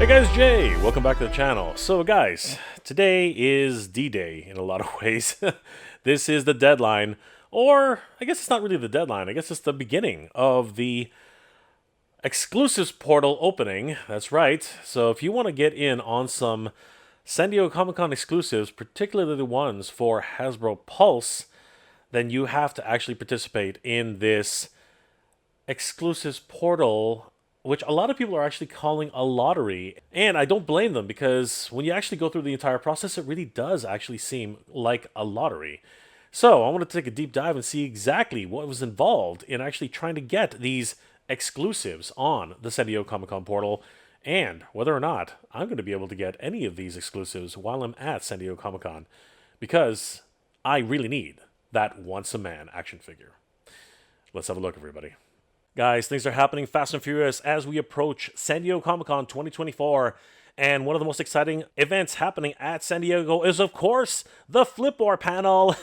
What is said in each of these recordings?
Hey guys, Jay! Welcome back to the channel. So guys, today is D-Day in a lot of ways. This is the deadline, or I guess it's not really the deadline, I guess it's the beginning of the Exclusives portal opening. That's right. So if you want to get in on some San Diego Comic-Con exclusives, particularly the ones for Hasbro Pulse, then you have to actually participate in this Exclusives portal, which a lot of people are actually calling a lottery. And I don't blame them, because when you actually go through the entire process, it really does actually seem like a lottery. So I want to take a deep dive and see exactly what was involved in actually trying to get these exclusives on the San Diego Comic-Con portal, and whether or not I'm going to be able to get any of these exclusives while I'm at San Diego Comic-Con, because I really need that Once a Man action figure. Let's have a look, everybody. Guys, things are happening fast and furious as we approach San Diego Comic-Con 2024. And one of the most exciting events happening at San Diego is, of course, the Flipboard panel.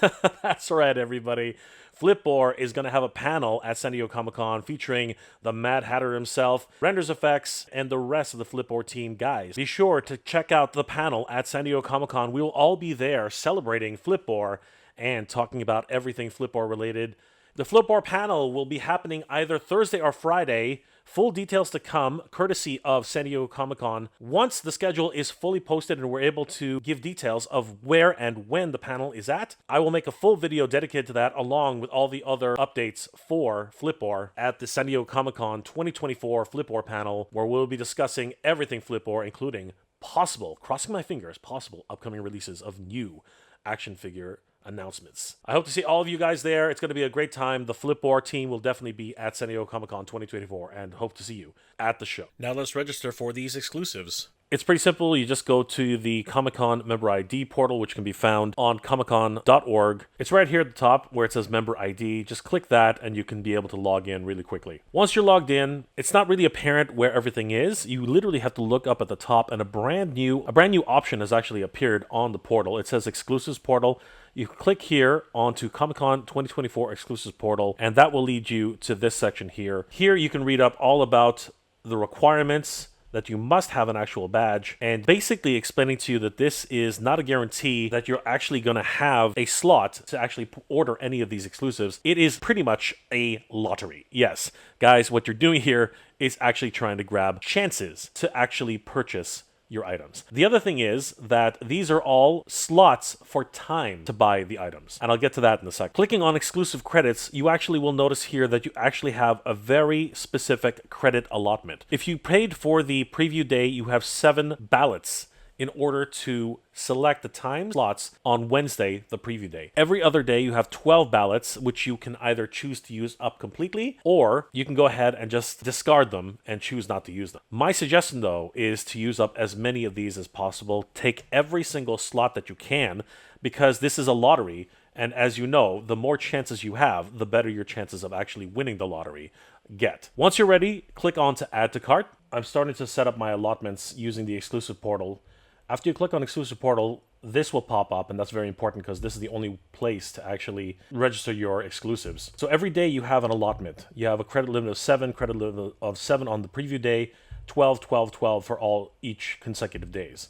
That's right, everybody. Flipboard is going to have a panel at San Diego Comic-Con featuring the Mad Hatter himself, Renders Effects, and the rest of the Flipboard team. Guys, be sure to check out the panel at San Diego Comic-Con. We will all be there celebrating Flipboard and talking about everything Flipboard related. The Flipboard panel will be happening either Thursday or Friday. Full details to come, courtesy of San Diego Comic-Con. Once the schedule is fully posted and we're able to give details of where and when the panel is at, I will make a full video dedicated to that, along with all the other updates for Flipboard at the San Diego Comic-Con 2024 Flipboard panel, where we'll be discussing everything Flipboard, including possible, crossing my fingers, possible upcoming releases of new action figure announcements. I hope to see all of you guys there. It's going to be a great time. The Flipboard team will definitely be at San Diego Comic-Con 2024, and hope to see you at the show. Now let's register for these exclusives. It's pretty simple. You just go to the Comic-Con Member ID portal, which can be found on comiccon.org. It's right here at the top where it says Member ID. Just click that and you can be able to log in really quickly. Once you're logged in, it's not really apparent where everything is. You literally have to look up at the top, and a brand new option has actually appeared on the portal. It says Exclusives Portal. You click here onto Comic-Con 2024 Exclusives Portal, and that will lead you to this section here. Here you can read up all about the requirements, that you must have an actual badge, and basically explaining to you that this is not a guarantee that you're actually going to have a slot to actually order any of these exclusives. It is pretty much a lottery. Yes, guys, what you're doing here is actually trying to grab chances to actually purchase your items. The other thing is that these are all slots for time to buy the items, and I'll get to that in a sec. Clicking on exclusive credits, you actually will notice here that you actually have a very specific credit allotment. If you paid for the preview day, you have 7 ballots in order to select the time slots on Wednesday, the preview day. Every other day you have 12 ballots, which you can either choose to use up completely, or you can go ahead and just discard them and choose not to use them. My suggestion, though, is to use up as many of these as possible. Take every single slot that you can, because this is a lottery, and as you know, the more chances you have, the better your chances of actually winning the lottery get. Once you're ready, click on to Add to Cart. I'm starting to set up my allotments using the exclusive portal. After you click on Exclusive Portal, this will pop up, and that's very important because this is the only place to actually register your exclusives. So every day you have an allotment. You have a credit limit of 7, credit limit of 7 on the preview day, 12, 12, 12 for each consecutive days.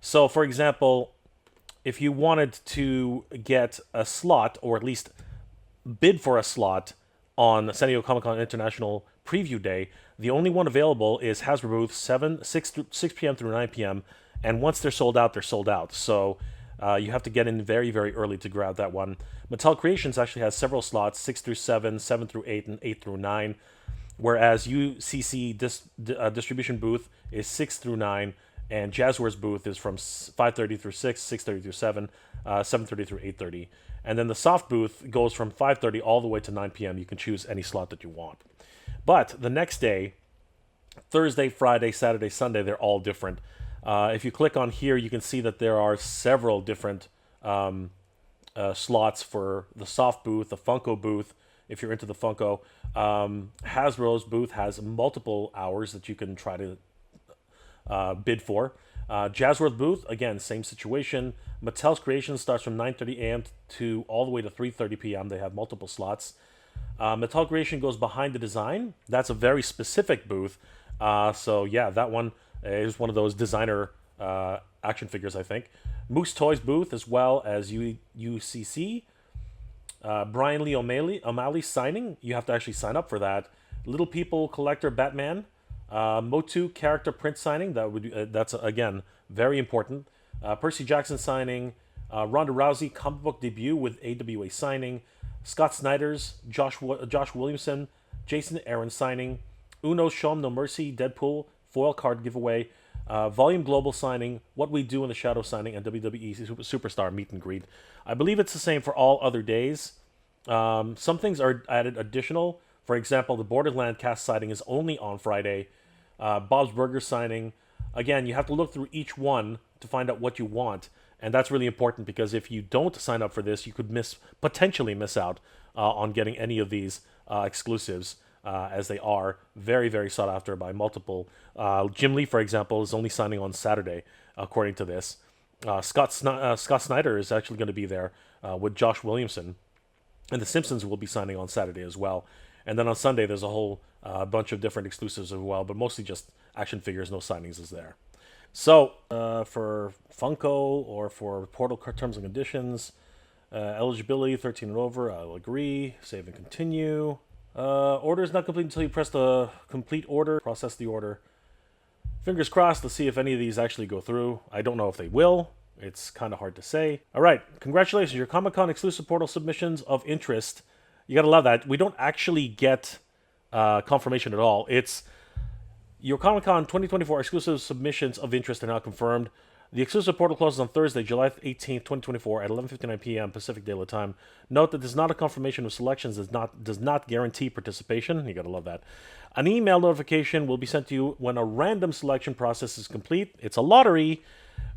So for example, if you wanted to get a slot, or at least bid for a slot on San Diego Comic-Con International Preview Day, the only one available is Hasbro booth 6 p.m. through 9 p.m., and once they're sold out, they're sold out. So you have to get in very, very early to grab that one. Mattel Creations actually has several slots, 6 through 7, 7 through 8, and 8 through 9. Whereas UCC distribution booth is 6 through 9, and Jazzwares booth is from 5:30 through 6, 6:30 through 7, 7:30 through 8:30. And then the soft booth goes from 5:30 all the way to 9 p.m. You can choose any slot that you want. But the next day, Thursday, Friday, Saturday, Sunday, they're all different. If you click on here, you can see that there are several different slots for the soft booth, the Funko booth, if you're into the Funko. Hasbro's booth has multiple hours that you can try to bid for. Jazzworth booth, again, same situation. Mattel's Creations starts from 9:30 a.m. to all the way to 3:30 p.m. They have multiple slots. Mattel Creation goes behind the design. That's a very specific booth. So yeah, that one It's one of those designer action figures, I think. Moose Toys booth, as well as UCC. Brian Lee O'Malley signing. You have to actually sign up for that. Little People Collector Batman. Motu character print signing. That's again very important. Percy Jackson signing. Ronda Rousey comic book debut with AWA signing. Scott Snyder's Josh Williamson, Jason Aaron signing. Uno's Show 'em No Mercy Deadpool foil card giveaway. Volume Global signing, What We Do in the Shadow signing, and WWE Superstar meet and greet. I believe it's the same for all other days. Some things are added additional. For example, the Borderland cast signing is only on Friday. Bob's Burger signing. Again, you have to look through each one to find out what you want. And that's really important because if you don't sign up for this, you could potentially miss out on getting any of these exclusives, as they are very, very sought after by multiple. Jim Lee, for example, is only signing on Saturday, according to this. Scott Snyder is actually going to be there with Josh Williamson. And the Simpsons will be signing on Saturday as well. And then on Sunday, there's a whole bunch of different exclusives as well, but mostly just action figures, no signings is there. So, for Funko or for Portal terms and conditions, eligibility 13 and over, I'll agree. Save and continue. Order is not complete until you press the complete order. Process the order. Fingers crossed, let's see if any of these actually go through. I don't know if they will. It's kind of hard to say. All right, congratulations. Your Comic-Con exclusive portal submissions of interest. You got to love that. We don't actually get confirmation at all. It's your Comic-Con 2024 exclusive submissions of interest are now confirmed. The exclusive portal closes on Thursday, July 18th, 2024 at 11:59 p.m. Pacific Daylight Time. Note that this is not a confirmation of selections, does not guarantee participation. You gotta love that. An email notification will be sent to you when a random selection process is complete. It's a lottery.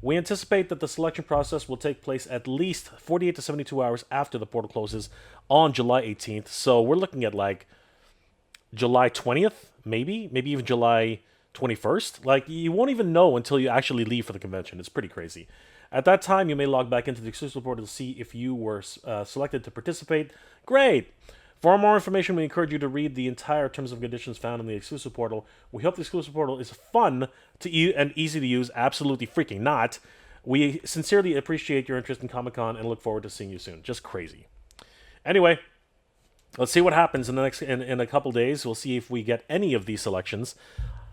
We anticipate that the selection process will take place at least 48 to 72 hours after the portal closes on July 18th. So we're looking at like July 20th, maybe even July 21st. Like, you won't even know until you actually leave for the convention. It's pretty crazy. At that time, you may log back into the exclusive portal to see if you were selected to participate. Great! For more information, we encourage you to read the entire terms and conditions found in the exclusive portal. We hope the exclusive portal is fun and easy to use. Absolutely freaking not. We sincerely appreciate your interest in Comic-Con and look forward to seeing you soon. Just crazy. Anyway, let's see what happens in a couple days. We'll see if we get any of these selections.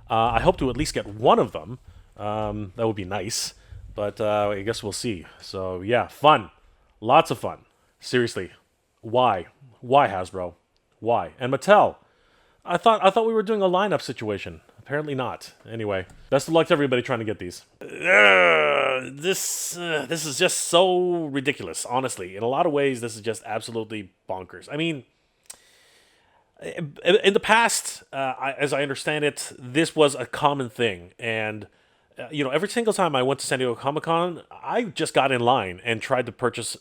I hope to at least get one of them. That would be nice. But I guess we'll see. So yeah, fun. Lots of fun. Seriously. Why? Why, Hasbro? Why? And Mattel. I thought we were doing a lineup situation. Apparently not. Anyway, best of luck to everybody trying to get these. This is just so ridiculous, honestly. In a lot of ways, this is just absolutely bonkers. I mean, in the past, as I understand it, this was a common thing. And, every single time I went to San Diego Comic-Con, I just got in line and tried to purchase,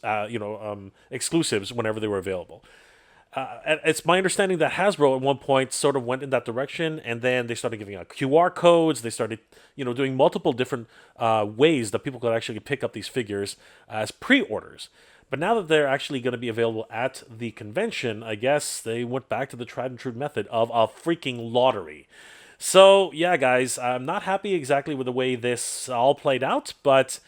exclusives whenever they were available. It's my understanding that Hasbro at one point sort of went in that direction, and then they started giving out QR codes. They started, doing multiple different ways that people could actually pick up these figures as pre-orders. But now that they're actually going to be available at the convention, I guess they went back to the tried and true method of a freaking lottery. So, yeah, guys, I'm not happy exactly with the way this all played out, but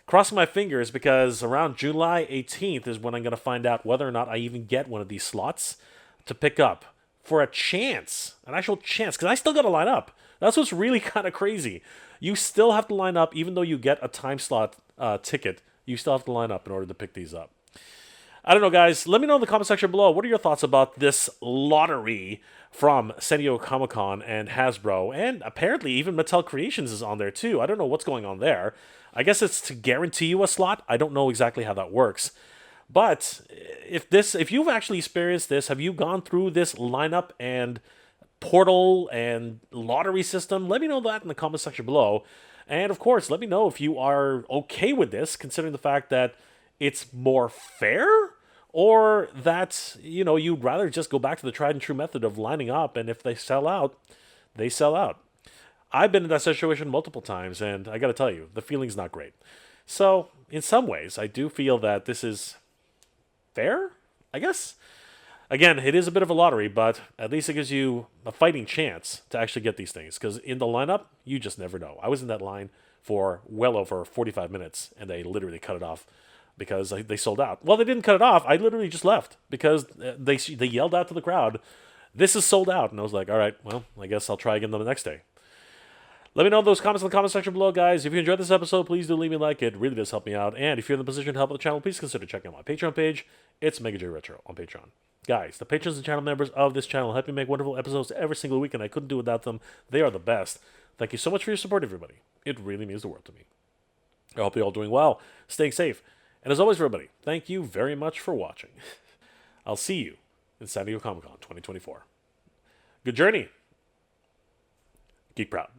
crossing my fingers because around July 18th is when I'm going to find out whether or not I even get one of these slots to pick up for a chance, an actual chance, because I still got to line up. That's what's really kind of crazy. You still have to line up, even though you get a time slot ticket. You still have to line up in order to pick these up. I don't know, guys. Let me know in the comment section below. What are your thoughts about this lottery from San Diego Comic-Con and Hasbro? And apparently even Mattel Creations is on there too. I don't know what's going on there. I guess it's to guarantee you a slot. I don't know exactly how that works. But if you've actually experienced this, have you gone through this lineup and portal and lottery system? Let me know that in the comment section below. And of course, let me know if you are okay with this, considering the fact that it's more fair, or that, you'd rather just go back to the tried and true method of lining up, and if they sell out, they sell out. I've been in that situation multiple times, and I got to tell you, the feeling's not great. So, in some ways, I do feel that this is fair, I guess. Again, it is a bit of a lottery, but at least it gives you a fighting chance to actually get these things. Because in the lineup, you just never know. I was in that line for well over 45 minutes, and they literally cut it off because they sold out. Well, they didn't cut it off. I literally just left because they yelled out to the crowd, "This is sold out." And I was like, all right, well, I guess I'll try again the next day. Let me know those comments in the comment section below, guys. If you enjoyed this episode, please do leave me a like. It really does help me out. And if you're in the position to help the channel, please consider checking out my Patreon page. It's Mega J Retro on Patreon. Guys, the patrons and channel members of this channel help me make wonderful episodes every single week, and I couldn't do without them. They are the best. Thank you so much for your support, everybody. It really means the world to me. I hope you're all doing well, staying safe. And as always, everybody, thank you very much for watching. I'll see you in San Diego Comic-Con 2024. Good journey. Geek proud.